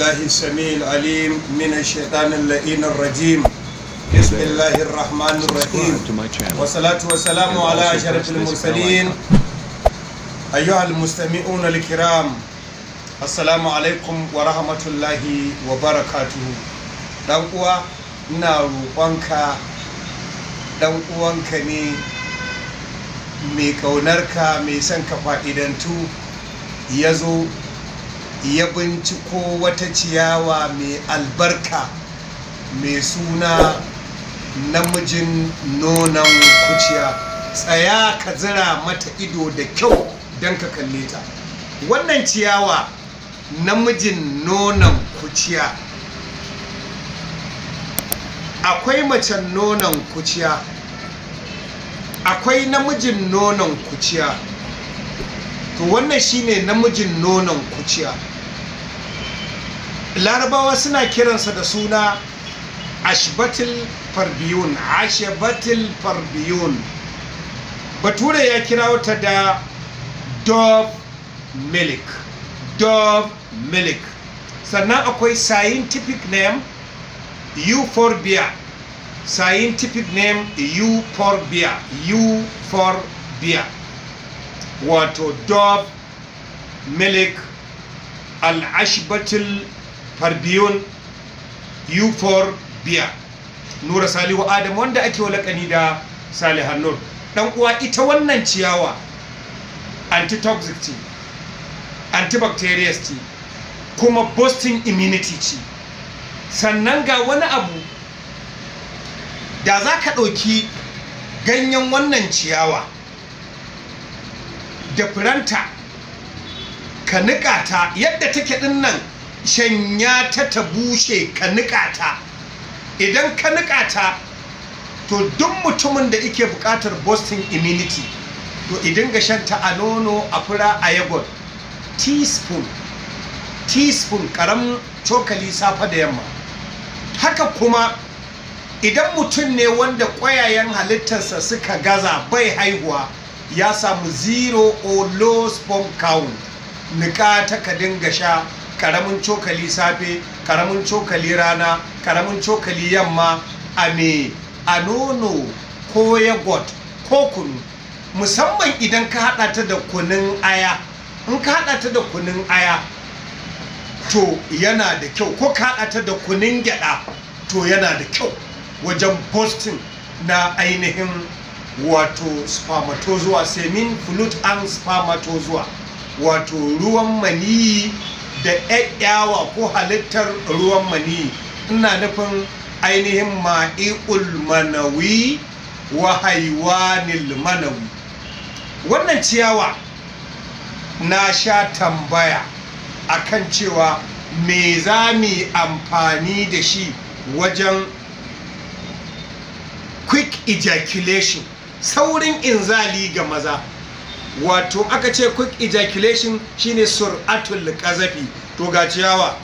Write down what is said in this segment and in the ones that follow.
بالله السميع العليم من الشيطان اللئيم الرجيم. بسم الله الرحمن الرحيم، والصلاة والسلام على أشرف المرسلين. أيها المستمعون الكرام، السلام عليكم ورحمة الله وبركاته. dan uwa ina roƙonka, dan uwanka ne mai ƙaunarka, mai son ka fa'idantu, ya zo ya binciko wata ciyawa mai albarka mai suna namijin nonon kuciya. Tsaya ka zira mata ido da kyau don ka kalle ta. Wannan ciyawa namijin nonon kuciya, akwai macen nonon kuciya, akwai namijin nonon kuciya. To wannan shine namijin nonon kuciya. Larabawa suna kiransa da suna ashbatil farbiyun, ashbatil farbiyun. Bature ya kira ta da dove milk, dove milk. Sannan akwai scientific name euphorbia, scientific name euphorbia, euphorbia, wato dove milk, al-ashbatil farbiyun, euphorbia. Nura Salihu Adam, wanda ake walakani da Salihan Nur. Dan uwa, ita wannan ciyawa antitoxic ce, antibacterial ce, kuma boosting immunity ce. Sannan ga wani abu, da za ka ɗauki ganyen wannan ciyawa da furanta ka niƙa ta yadda take ɗin nan, shanya ta bushe ka niƙa ta. Idan ka niƙa ta, to duk mutumin da yake buƙatar boosting immunity, to idan ga shanta a nono, a fura, a yogurt, teaspoon ƙaramin cokali safe da yamma. Haka kuma idan mutum ne wanda ƙwayayen halittarsa suka gaza, bai haihuwa, ya samu zero or low sperm count, niƙa ta ka dinga sha, ƙaramin cokali safe, ƙaramin cokali rana, ƙaramin cokali yamma, a nono ko yogurt ko kunu. Musamman idan ka haɗa ta da kunun aya, in ka haɗa ta da kunun aya to yana da kyau, ko ka haɗa ta da kunun gyaɗa to yana da kyau wajen boosting na ainihin wato spermatozoa, semin fluid and spermatozoa, wato ruwan maniyi da ƴaƴawa ko halittar ruwan maniyi. Ina nufin ainihin ma'i'ul manawi wa haiwanil manawi. Wannan ciyawa na sha tambaya akan cewa me za mu yi amfani da shi wajen quick ejaculation, saurin inzali ga maza. Wato aka ce quick ejaculation shine sur'atul qazafi. To ga ciyawa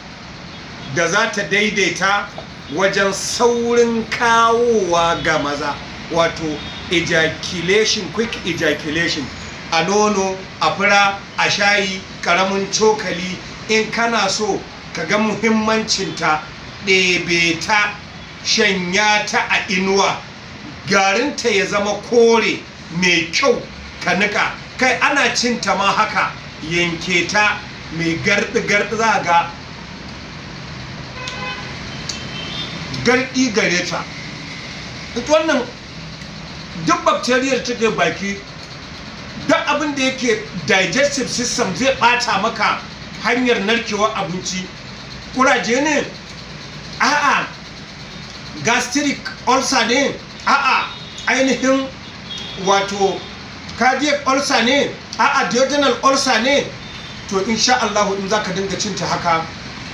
da za ta daidaita wajen saurin kawowa ga maza, wato ejaculation, quick ejaculation, a nono, a fura, a shayi, ƙaramin cokali. In kana so ka ga muhimmancinta, ɗebe ta, shanya ta a inuwa, garinta ya zama kore mai kyau, ka niƙa. Kai ana cinta ma haka, yanke ta mai garɗi-garɗi, za ga garɗi gare ta. Wannan duk bacteria take baki, duk abin da yake digestive system zai ɓata maka hanyar narkewar abinci. Kuraje ne, a'a gastric ulcer ne, a'a ainihin wato cardiac ulcer ne, a'a duodenal ulcer ne, to insha Allah in zaka dinga cinta haka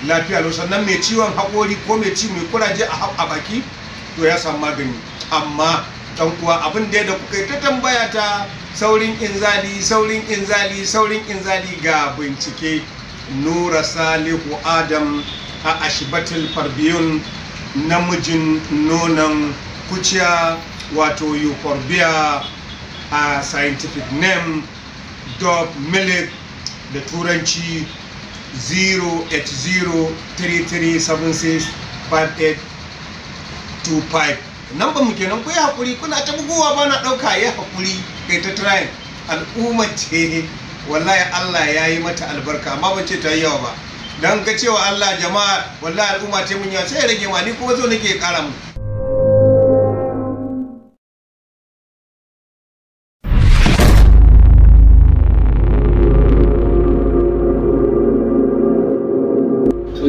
lafiya lau. Sannan mai ciwon haƙori ko mai kuraje a baki, to ya samu magani. Amma dan uwa, abin da kuka yi ta tambaya ta saurin inzali, saurin inzali, saurin inzali, ga bincike. Nura Salihu Adam a ashbatil farbiyun, namijin nonon kuciya, wato euphorbia, a scientific name dove milk da turanci, 08033765825. Number mu kenan, ku yi hakuri, kuna ta bugowa ba na ɗauka, yi hakuri kai ta trying. Al'umma ce wallahi Allah ya yi mata albarka, amma ba ce ta yi yawa ba. Dan ka cewa Allah jama'a wallahi al'umma ce mun yawa, sai ya rage ma, ni kuma zo nake ƙara mu.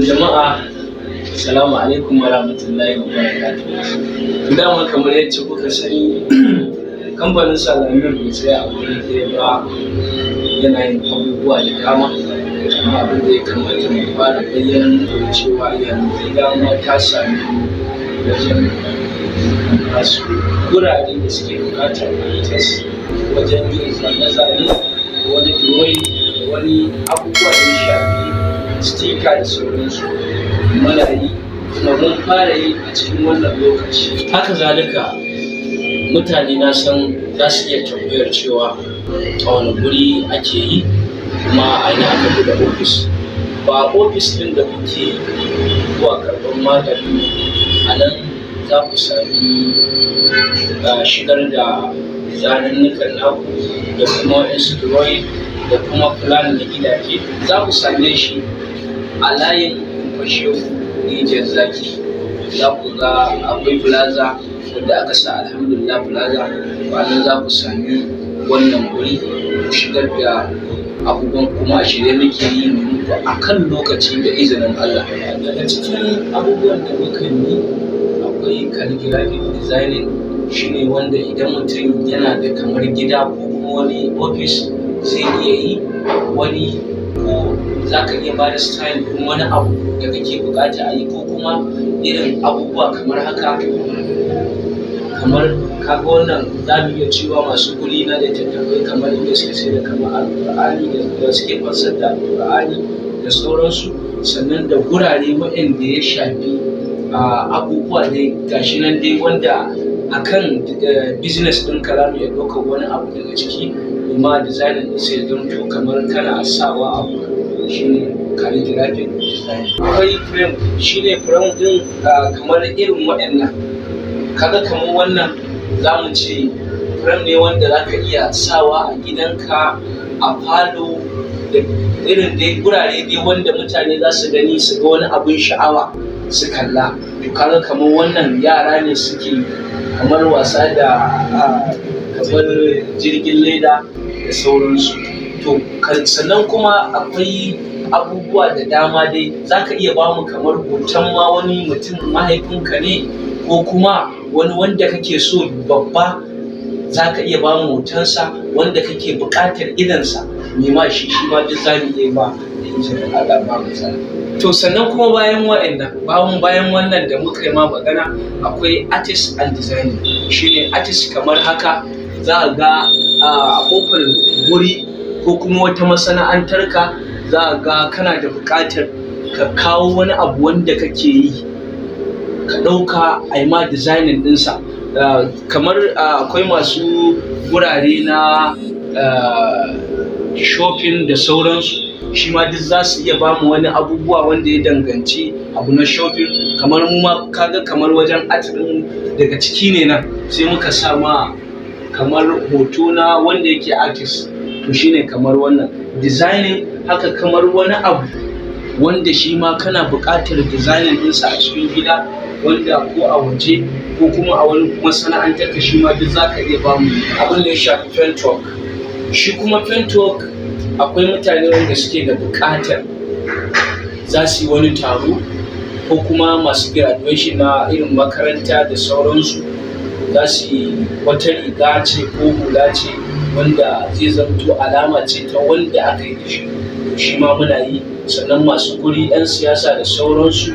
Jama'a, assalamu alaikum wa rahmatullahi wa barakatuh. Dama kamar yadda kuka sani, kamfanin Salamir bai tsaya a wurin ɗaya ba, yana yin abubuwa da dama. Amma abin da ya kamata mu fara bayyana da cewa yanzu dama ta sami wajen masu gurare da suke buƙatar test wajen yin zane-zane, wani drawing da wani abubuwa da ya shafi stika da sauransu muna yi kuma mun fara yi a cikin wannan lokaci. Haka zalika mutane na san za su iya tambayar cewa a wani guri ake yi kuma a ina aka buɗe ofis. Ba ofis ɗin da kuke zuwa karɓar magani a nan za ku sami shigar da zanennukan naku da kuma waɗansu drawing da kuma plan na gidaje, za ku same shi a layin kwashe rijiyar zaki. Za ku ga akwai plaza wanda aka sa alhamdulillah plaza, wannan za ku sami wannan wuri ku shigar da abubuwan kuma a shirye muke yi muku a kan lokaci da izinin Allah. Daga cikin abubuwan da muka yi akwai calligraphic designing, shine wanda idan mutum yana da kamar gida ko kuma wani office zai iya yi, wani ko za ka iya ba da style ɗin wani abu da kake bukata a yi, ko kuma irin abubuwa kamar haka. Kamar kaga wannan za mu iya cewa masu guri na da tattafai kamar inda suke sai da kamar alƙur'ani da suke fassar da alƙur'ani da sauransu, sannan da gurare waɗanda ya shafi abubuwa dai gashi nan dai wanda akan business ɗin ka za mu iya ɗaukar wani abu daga ciki, kuma design ɗin sai zamto kamar kana sawa abu, shine calligraphic design. Akwai frame, shine frame ɗin kamar irin waɗannan, kaga kamar wannan za mu ce frame ne wanda za ka iya sawa a gidanka, a falo, da irin dai gurare dai wanda mutane za su gani su ga wani abin sha'awa su kalla. To kaga kamar wannan yara ne suke kamar wasa da kamar jirgin leda da sauransu. To sannan kuma akwai abubuwa da dama dai, za ka iya ba mu kamar hoton ma wani mutum mahaifinka ne ko kuma wani wanda kake so babba, za ka iya ba mu hotonsa wanda kake buƙatar idansa, me ma shi ma duk za mu iya ba da izinin Allah ba mu tsara. To sannan kuma bayan wannan da muka yi ma magana, akwai artist and designer. Shine artist kamar haka, za a ga a kofar guri ko kuma wata masana'antar ka, za a ga kana da buƙatar ka kawo wani abu wanda kake yi, ka ɗauka a yi ma designing ɗinsa. Kamar akwai masu gurare na shopping da sauransu, shi ma duk za su iya ba mu wani abubuwa wanda ya danganci abu na shopping. Kamar mu ma kaga kamar wajen art ɗin daga ciki ne nan sai muka sa ma kamar hoto na wanda yake artist, to shine kamar wannan designing. Haka kamar wani abu wanda shi ma kana buƙatar designing ɗinsa a cikin gida, wanda ko a waje ko kuma a wani masana'antar ka, shi ma duk za ka iya ba mu. Abin da ya shafi paint work, shi kuma paint work akwai mutane wanda suke da buƙatar za su yi wani taro ko kuma masu graduation na irin makaranta da sauransu, za su yi wata riga ce ko hula ce wanda zai zamto alama ce ta wanda aka yi da shi, shi ma muna yi. Sannan masu guri 'yan siyasa da sauransu,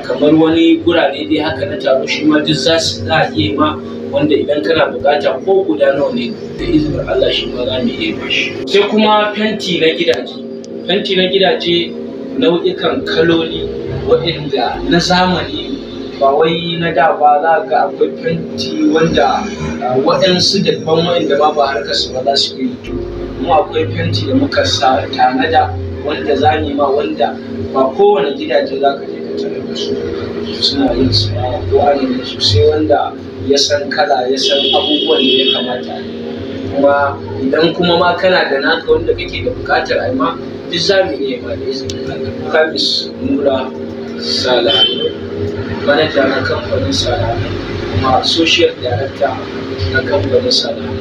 kamar wani gurare dai haka na taro, shi ma duk za a iya ma, wanda idan kana bukata ko guda nawa ne da izinin Allah shi ma za mu iya bashi. Sai kuma fenti na gidaje. Fenti na gidaje nau'ikan kaloli waɗanda na zamani, ba wai na da ba. Za ga akwai fenti wanda waɗansu daban waɗanda ma ba harkar su ba za su yi. Kuma akwai fenti da muka tanada wanda za mu ma wanda ba kowane gidaje za ka je ka tare da su suna yin su ko an yi su, sai wanda ya san kala ya san abubuwan da ya kamata. Kuma idan kuma ma kana da naka wanda kake da bukatar a ma duk za mu iya ma da izinin Allah. Kamis Nura Salami, manaja na kamfanin Salami kuma social director na kamfanin Salami.